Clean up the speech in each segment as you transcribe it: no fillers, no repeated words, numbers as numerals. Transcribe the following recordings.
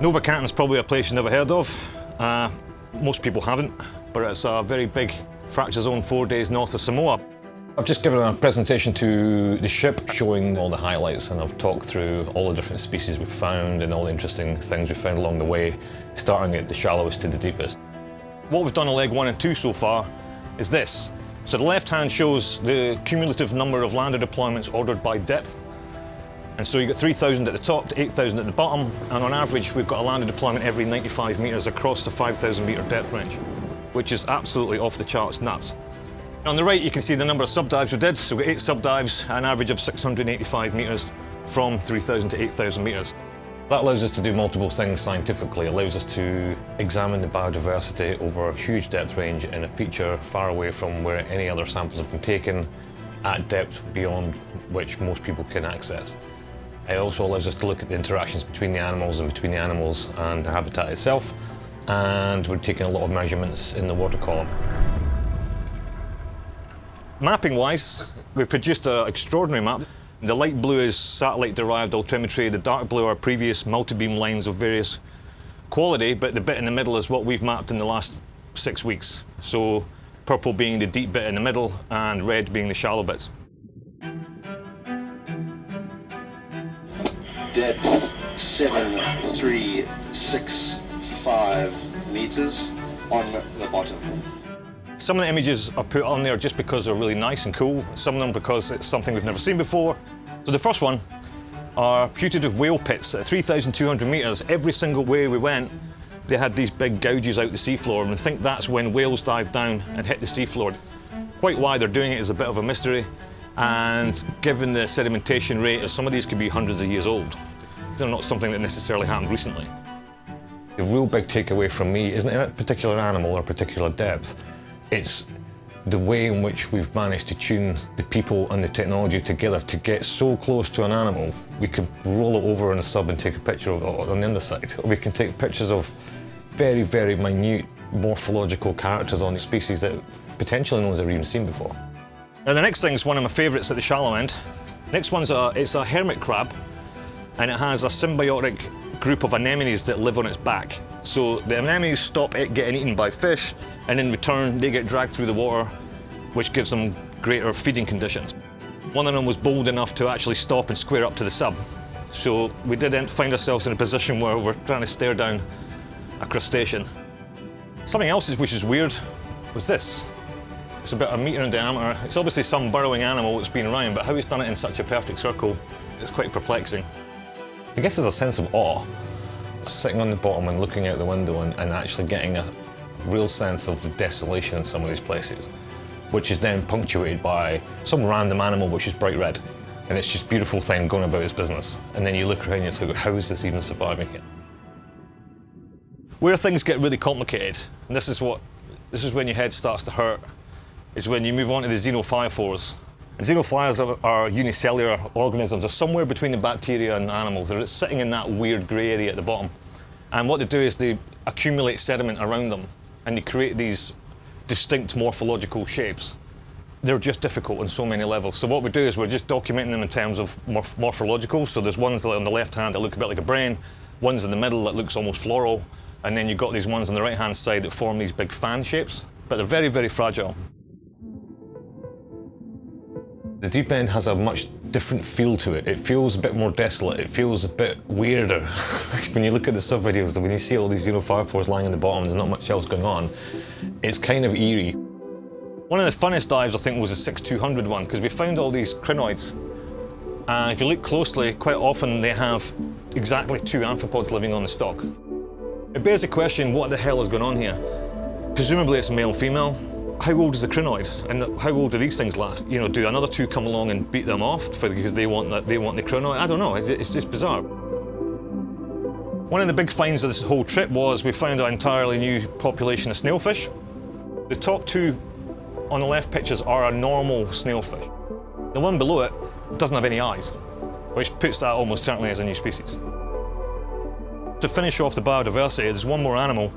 Nova-Canton's probably a place you've never heard of. Most people haven't, but it's a very big fracture zone 4 days north of Samoa. I've just given a presentation to the ship showing all the highlights, and I've talked through all the different species we've found and all the interesting things we've found along the way, starting at the shallowest to the deepest. What we've done on leg 1 and 2 so far is this. So the left hand shows the cumulative number of lander deployments ordered by depth. And so you get 3,000 at the top to 8,000 at the bottom, and on average we've got a lander deployment every 95 metres across the 5,000 metre depth range, which is absolutely off the charts nuts. On the right you can see the number of subdives we did, so we got 8 subdives, an average of 685 metres from 3,000 to 8,000 metres. That allows us to do multiple things scientifically. It allows us to examine the biodiversity over a huge depth range in a feature far away from where any other samples have been taken, at depth beyond which most people can access. It also allows us to look at the interactions between the animals and between the animals and the habitat itself, and we're taking a lot of measurements in the water column. Mapping-wise, we've produced an extraordinary map. The light blue is satellite-derived altimetry, the dark blue are previous multi-beam lines of various quality, but the bit in the middle is what we've mapped in the last 6 weeks. So purple being the deep bit in the middle and red being the shallow bits. Depth 7,365 metres on the bottom. Some of the images are put on there just because they're really nice and cool, some of them because it's something we've never seen before. So the first one are putative whale pits at 3,200 metres. Every single way we went, they had these big gouges out the seafloor, and I think that's when whales dived down and hit the seafloor. Quite why they're doing it is a bit of a mystery, and given the sedimentation rate, some of these could be hundreds of years old. They're not something that necessarily happened recently. The real big takeaway from me isn't a particular animal or a particular depth. It's the way in which we've managed to tune the people and the technology together to get so close to an animal. We can roll it over in a sub and take a picture of it on the underside. We can take pictures of very, very minute morphological characters on the species that potentially no one's ever even seen before. Now the next thing is one of my favourites at the shallow end. Next one's it's a hermit crab, and it has a symbiotic group of anemones that live on its back. So the anemones stop it getting eaten by fish, and in return they get dragged through the water, which gives them greater feeding conditions. One of them was bold enough to actually stop and square up to the sub. So we did find ourselves in a position where we're trying to stare down a crustacean. Something else which is weird was this. It's about 1 metre in diameter. It's obviously some burrowing animal that's been around, but how he's done it in such a perfect circle is quite perplexing. I guess there's a sense of awe. Sitting on the bottom and looking out the window and actually getting a real sense of the desolation in some of these places, which is then punctuated by some random animal which is bright red. And it's just a beautiful thing going about its business. And then you look around and you think, how is this even surviving here? Where things get really complicated, and this is when your head starts to hurt, is when you move on to the xenophyrophores. And xenophyres are unicellular organisms. They're somewhere between the bacteria and animals. They're sitting in that weird grey area at the bottom. And what they do is they accumulate sediment around them, and they create these distinct morphological shapes. They're just difficult on so many levels. So what we do is we're just documenting them in terms of morphological. So there's ones on the left hand that look a bit like a brain, ones in the middle that looks almost floral, and then you've got these ones on the right hand side that form these big fan shapes. But they're very, very fragile. The deep end has a much different feel to it. It feels a bit more desolate. It feels a bit weirder. When you look at the sub-videos, when you see all these xenophyrophores lying in the bottom, there's not much else going on. It's kind of eerie. One of the funnest dives, I think, was the 6,200 one, because we found all these crinoids. And if you look closely, quite often they have exactly 2 amphipods living on the stalk. It bears the question, what the hell is going on here? Presumably it's male-female. How old is the crinoid, and how old do these things last? You know, do another 2 come along and beat them off because they want the crinoid? I don't know. It's just bizarre. One of the big finds of this whole trip was we found an entirely new population of snailfish. The top 2 on the left pictures are a normal snailfish. The one below it doesn't have any eyes, which puts that almost certainly as a new species. To finish off the biodiversity, there's one more animal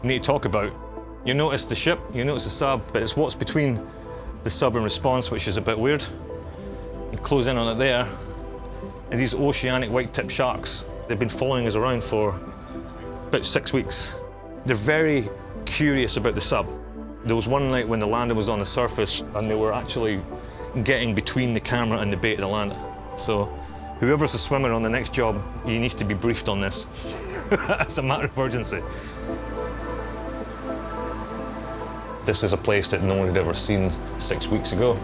we need to talk about. You notice the ship, you notice the sub, but it's what's between the sub and response which is a bit weird. You close in on it there, and these oceanic white-tipped sharks, they've been following us around for about 6 weeks. They're very curious about the sub. There was one night when the lander was on the surface and they were actually getting between the camera and the bait of the lander. So whoever's the swimmer on the next job, he needs to be briefed on this. It's a matter of urgency. This is a place that no one had ever seen 6 weeks ago,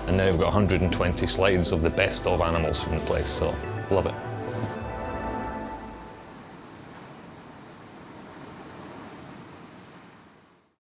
and now we've got 120 slides of the best of animals from the place, so love it.